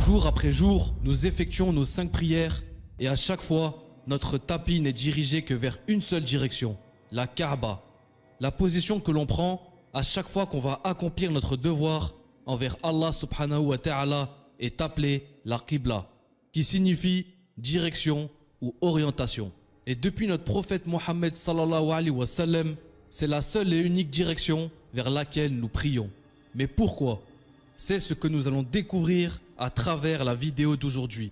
Jour après jour, nous effectuons nos 5 prières et à chaque fois, notre tapis n'est dirigé que vers une seule direction, la Kaaba. La position que l'on prend à chaque fois qu'on va accomplir notre devoir envers Allah subhanahu wa ta'ala est appelée la Qibla, qui signifie direction ou orientation. Et depuis notre prophète Mohammed sallallahu alayhi wa sallam, c'est la seule et unique direction vers laquelle nous prions. Mais pourquoi? C'est ce que nous allons découvrir à travers la vidéo d'aujourd'hui.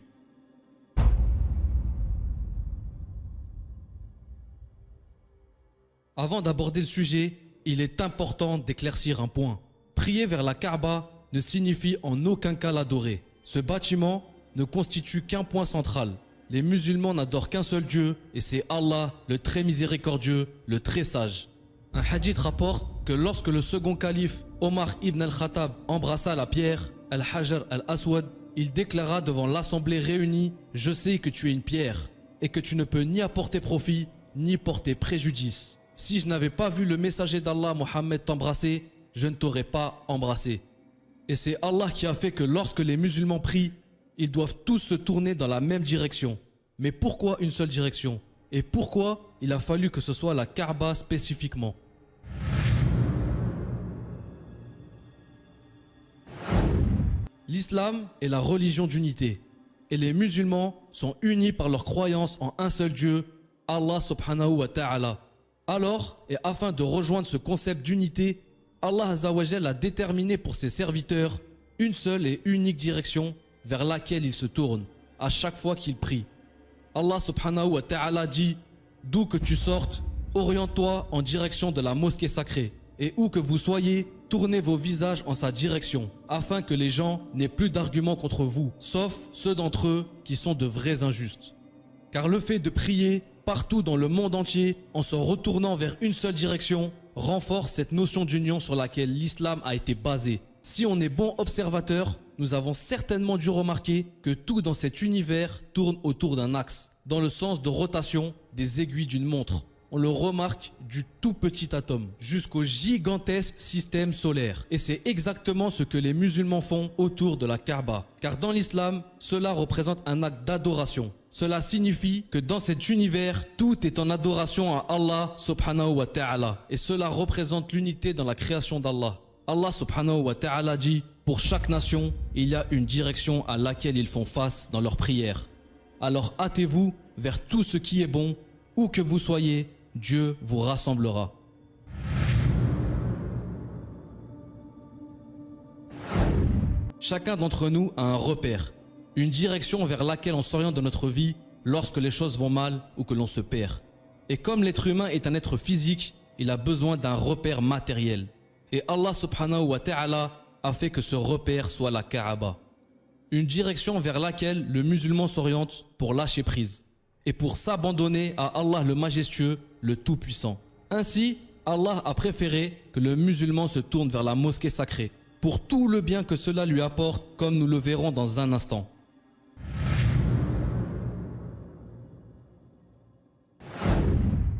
Avant d'aborder le sujet, il est important d'éclaircir un point. Prier vers la Kaaba ne signifie en aucun cas l'adorer. Ce bâtiment ne constitue qu'un point central. Les musulmans n'adorent qu'un seul Dieu et c'est Allah, le très miséricordieux, le très sage. Un hadith rapporte que lorsque le second calife Omar ibn al-Khattab embrassa la pierre, al-Hajar al-Aswad, il déclara devant l'assemblée réunie « Je sais que tu es une pierre et que tu ne peux ni apporter profit ni porter préjudice. Si je n'avais pas vu le messager d'Allah Mohammed t'embrasser, je ne t'aurais pas embrassé. » Et c'est Allah qui a fait que lorsque les musulmans prient, ils doivent tous se tourner dans la même direction. Mais pourquoi une seule direction? Et pourquoi il a fallu que ce soit la Kaaba spécifiquement? L'islam est la religion d'unité. Et les musulmans sont unis par leur croyance en un seul Dieu, Allah subhanahu wa ta'ala. Alors, et afin de rejoindre ce concept d'unité, Allah Azza wa Jal a déterminé pour ses serviteurs une seule et unique direction vers laquelle ils se tournent à chaque fois qu'ils prient. Allah subhanahu wa ta'ala dit « D'où que tu sortes, oriente-toi en direction de la mosquée sacrée, et où que vous soyez, tournez vos visages en sa direction, afin que les gens n'aient plus d'arguments contre vous, sauf ceux d'entre eux qui sont de vrais injustes. » Car le fait de prier partout dans le monde entier en se retournant vers une seule direction renforce cette notion d'union sur laquelle l'islam a été basé. Si on est bon observateur, nous avons certainement dû remarquer que tout dans cet univers tourne autour d'un axe, dans le sens de rotation des aiguilles d'une montre. On le remarque du tout petit atome jusqu'au gigantesque système solaire. Et c'est exactement ce que les musulmans font autour de la Kaaba. Car dans l'islam, cela représente un acte d'adoration. Cela signifie que dans cet univers, tout est en adoration à Allah subhanahu wa ta'ala. Et cela représente l'unité dans la création d'Allah. Allah subhanahu wa ta'ala dit « Pour chaque nation, il y a une direction à laquelle ils font face dans leurs prières. Alors hâtez-vous vers tout ce qui est bon, où que vous soyez, Dieu vous rassemblera. » Chacun d'entre nous a un repère, une direction vers laquelle on s'oriente dans notre vie lorsque les choses vont mal ou que l'on se perd. Et comme l'être humain est un être physique, il a besoin d'un repère matériel. Et Allah subhanahu wa ta'ala a fait que ce repère soit la Kaaba. Une direction vers laquelle le musulman s'oriente pour lâcher prise et pour s'abandonner à Allah le majestueux, le tout-puissant. Ainsi, Allah a préféré que le musulman se tourne vers la mosquée sacrée pour tout le bien que cela lui apporte, comme nous le verrons dans un instant.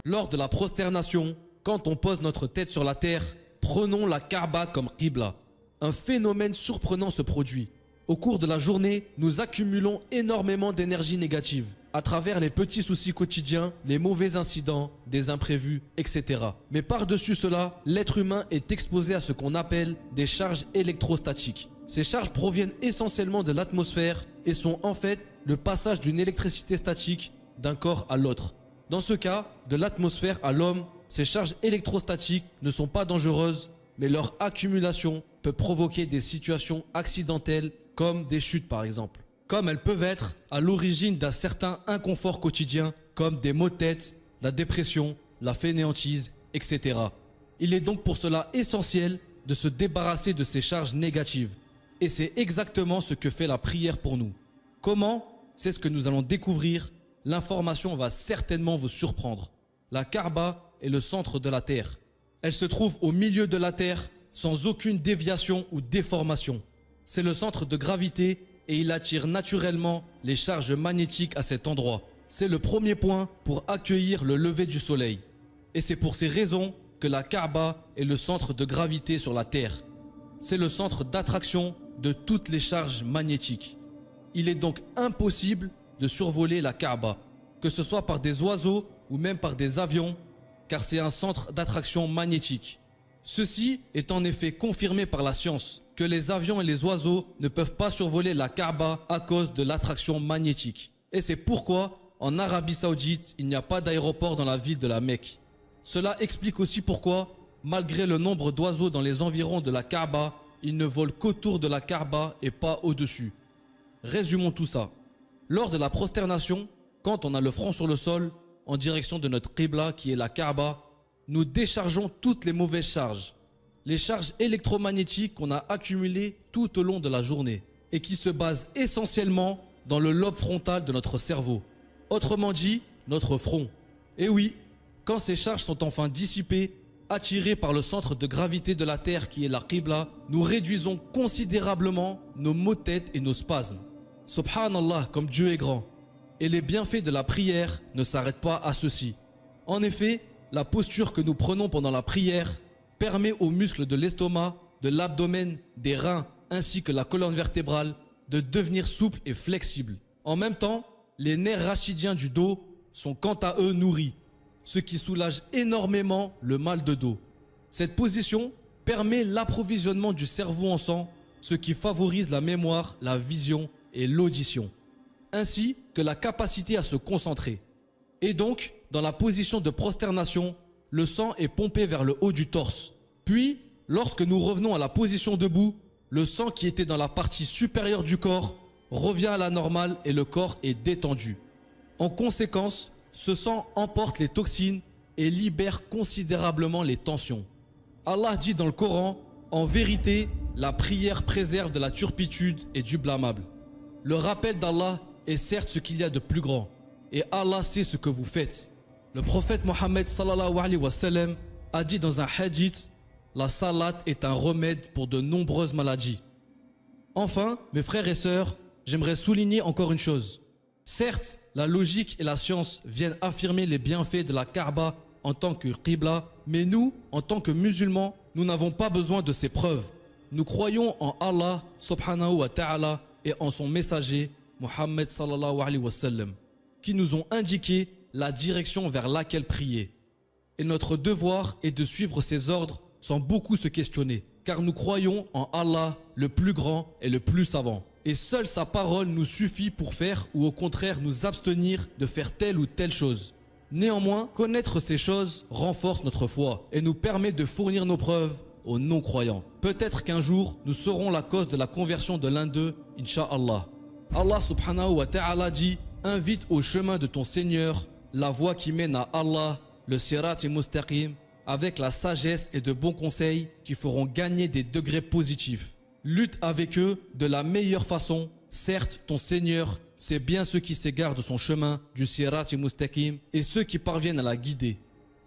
Lors de la prosternation, quand on pose notre tête sur la terre, prenons la Kaaba comme Qibla. Un phénomène surprenant se produit. Au cours de la journée, nous accumulons énormément d'énergie négative à travers les petits soucis quotidiens, les mauvais incidents, des imprévus, etc. Mais par-dessus cela, l'être humain est exposé à ce qu'on appelle des charges électrostatiques. Ces charges proviennent essentiellement de l'atmosphère et sont en fait le passage d'une électricité statique d'un corps à l'autre. Dans ce cas, de l'atmosphère à l'homme, ces charges électrostatiques ne sont pas dangereuses, mais leur accumulation peut provoquer des situations accidentelles comme des chutes par exemple. Comme elles peuvent être à l'origine d'un certain inconfort quotidien comme des maux de tête, la dépression, la fainéantise, etc. Il est donc pour cela essentiel de se débarrasser de ces charges négatives. Et c'est exactement ce que fait la prière pour nous. Comment? C'est ce que nous allons découvrir. L'information va certainement vous surprendre. La Kaaba est le centre de la Terre. Elle se trouve au milieu de la Terre sans aucune déviation ou déformation. C'est le centre de gravité et il attire naturellement les charges magnétiques à cet endroit. C'est le premier point pour accueillir le lever du soleil. Et c'est pour ces raisons que la Kaaba est le centre de gravité sur la Terre. C'est le centre d'attraction de toutes les charges magnétiques. Il est donc impossible de survoler la Kaaba, que ce soit par des oiseaux ou même par des avions, car c'est un centre d'attraction magnétique. Ceci est en effet confirmé par la science, que les avions et les oiseaux ne peuvent pas survoler la Kaaba à cause de l'attraction magnétique. Et c'est pourquoi, en Arabie Saoudite, il n'y a pas d'aéroport dans la ville de la Mecque. Cela explique aussi pourquoi, malgré le nombre d'oiseaux dans les environs de la Kaaba, ils ne volent qu'autour de la Kaaba et pas au-dessus. Résumons tout ça. Lors de la prosternation, quand on a le front sur le sol, en direction de notre Qibla qui est la Kaaba, nous déchargeons toutes les mauvaises charges. Les charges électromagnétiques qu'on a accumulées tout au long de la journée et qui se basent essentiellement dans le lobe frontal de notre cerveau. Autrement dit, notre front. Et oui, quand ces charges sont enfin dissipées, attirées par le centre de gravité de la Terre qui est la Qibla, nous réduisons considérablement nos maux de tête et nos spasmes. Subhanallah, comme Dieu est grand. Et les bienfaits de la prière ne s'arrêtent pas à ceci. En effet, la posture que nous prenons pendant la prière permet aux muscles de l'estomac, de l'abdomen, des reins ainsi que la colonne vertébrale de devenir souples et flexibles. En même temps, les nerfs rachidiens du dos sont quant à eux nourris, ce qui soulage énormément le mal de dos. Cette position permet l'approvisionnement du cerveau en sang, ce qui favorise la mémoire, la vision et l'audition, ainsi que la capacité à se concentrer. Et donc, dans la position de prosternation, le sang est pompé vers le haut du torse. Puis, lorsque nous revenons à la position debout, le sang qui était dans la partie supérieure du corps revient à la normale et le corps est détendu. En conséquence, ce sang emporte les toxines et libère considérablement les tensions. Allah dit dans le Coran, en vérité, la prière préserve de la turpitude et du blâmable. Le rappel d'Allah est certes ce qu'il y a de plus grand, et Allah sait ce que vous faites. Le prophète Mohammed sallallahu alayhi wa sallam a dit dans un hadith, la salat est un remède pour de nombreuses maladies. Enfin, mes frères et sœurs, j'aimerais souligner encore une chose. Certes, la logique et la science viennent affirmer les bienfaits de la Kaaba en tant que Qibla, mais nous, en tant que musulmans, nous n'avons pas besoin de ces preuves. Nous croyons en Allah subhanahu wa ta'ala et en son messager, Mohammed sallallahu alayhi wa sallam, qui nous ont indiqué la direction vers laquelle prier. Et notre devoir est de suivre ses ordres sans beaucoup se questionner, car nous croyons en Allah, le plus grand et le plus savant. Et seule sa parole nous suffit pour faire ou au contraire nous abstenir de faire telle ou telle chose. Néanmoins, connaître ces choses renforce notre foi et nous permet de fournir nos preuves aux non-croyants. Peut-être qu'un jour, nous saurons la cause de la conversion de l'un d'eux, Inch'Allah. Allah subhanahu wa ta'ala dit, invite au chemin de ton Seigneur la voie qui mène à Allah, le sirat et mustaqim, avec la sagesse et de bons conseils qui feront gagner des degrés positifs. Lutte avec eux de la meilleure façon. Certes, ton Seigneur, c'est bien ceux qui s'égarent de son chemin, du sirat et mustaqim, et ceux qui parviennent à la guider.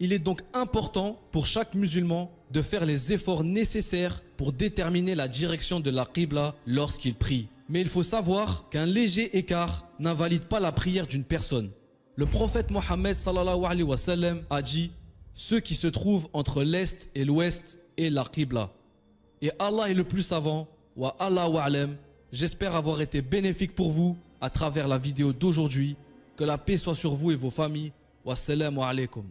Il est donc important pour chaque musulman de faire les efforts nécessaires pour déterminer la direction de la Qibla lorsqu'il prie. Mais il faut savoir qu'un léger écart n'invalide pas la prière d'une personne. Le prophète Mohammed sallallahu alayhi wa sallam a dit « Ceux qui se trouvent entre l'Est et l'Ouest est la Qibla ». Et Allah est le plus savant, wa Allah wa'alam. J'espère avoir été bénéfique pour vous à travers la vidéo d'aujourd'hui. Que la paix soit sur vous et vos familles. Wassalamu alaikum.